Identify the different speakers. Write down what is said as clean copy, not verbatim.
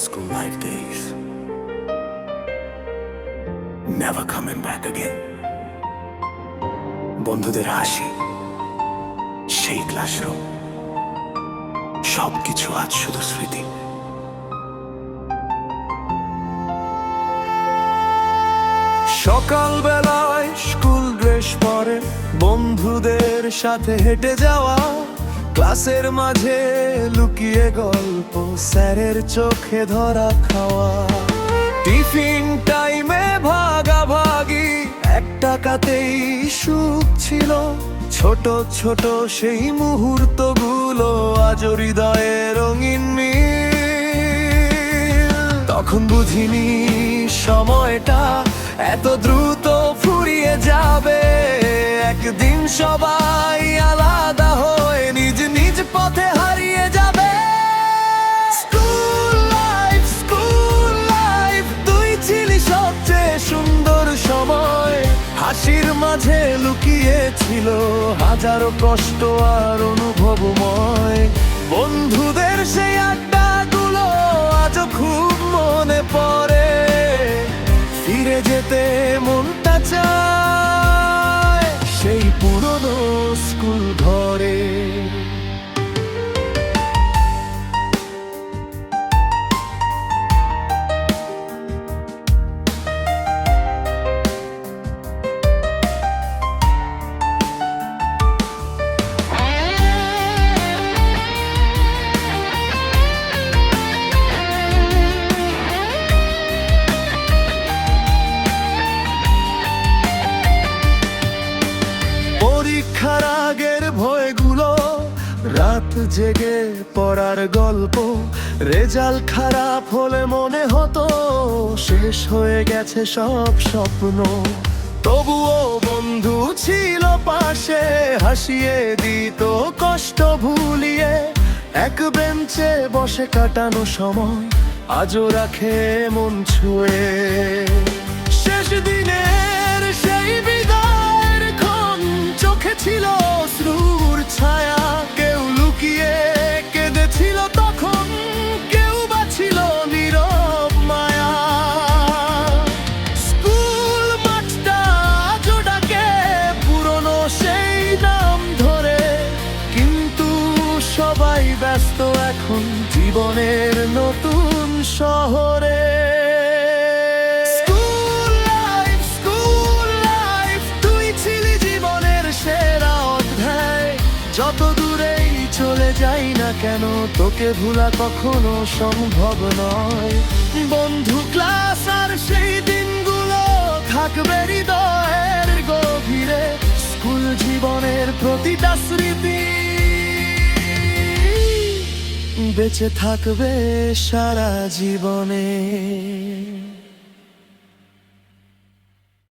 Speaker 1: school life days. Never coming back again. বন্ধুদের হাসি, সেই ক্লাসরুম, সবকিছু আজ শুধু স্মৃতি। সকাল বেলায় স্কুল ড্রেস পরে বন্ধুদের সাথে হেঁটে যাওয়া, ক্লাসের মাঝে লুকিয়ে গল্প, স্যারের চোখে ধরা খাওয়া, টিফিন টাইমে ভাগাভাগি, এক টাকাতেই সুখ ছিল। ছোট ছোট সেই মুহূর্তগুলো আজ হৃদয়ে রঙিন মিল। তখন বুঝিনি সময়টা এত দ্রুত ফুরিয়ে যাবে, একদিন সবাই আলাদা হয়ে নিজ নিজ পথে হারিয়ে যাবে। স্কুল লাইফ তুই ছিলি সবচেয়ে সুন্দর সময়, হাসির মাঝে লুকিয়ে ছিল হাজারো কষ্ট আর অনুভবময়। বন্ধুদের সেই আড্ডাগুলো আজও খুব মনে পড়ে, ফিরে যেতে মনটা চায় সেই পুরনো স্কুল ঘরে। পরীক্ষার আগের ভয়গুলো, রাত জেগে পড়ার গল্প, রেজাল্ট খারাপ হলে মনে হতো শেষ হয়ে গেছে সব স্বপ্ন। তবুও বন্ধু ছিল পাশে, হাসিয়ে দিত কষ্ট ভুলিয়ে, এক বেঞ্চে বসে কাটানো সময় আজও রাখে মন ছুঁয়ে। শেষ দিনের সেই বিদায়ের ক্ষণ, চোখে ছিল অশ্রুর ছায়া, কেউ লুকিয়ে কেঁদেছিল তখন, কেউ বা ছিল নীরব মায়া। স্কুল মাঠটা আজও ডাকে পুরনো সেই নাম ধরে, কিন্তু সবাই ব্যস্ত এখন জীবনের নতুন শহরে। যত দূরেই চলে যাই না কেন, তোকে ভোলা কখনো সম্ভব নয়। বন্ধু, ক্লাস আর সেই দিনগুলো থাকবে হৃদয়ের গভীরে, স্কুল জীবনের প্রতিটা স্মৃতি বেঁচে থাকবে সারা জীবনে।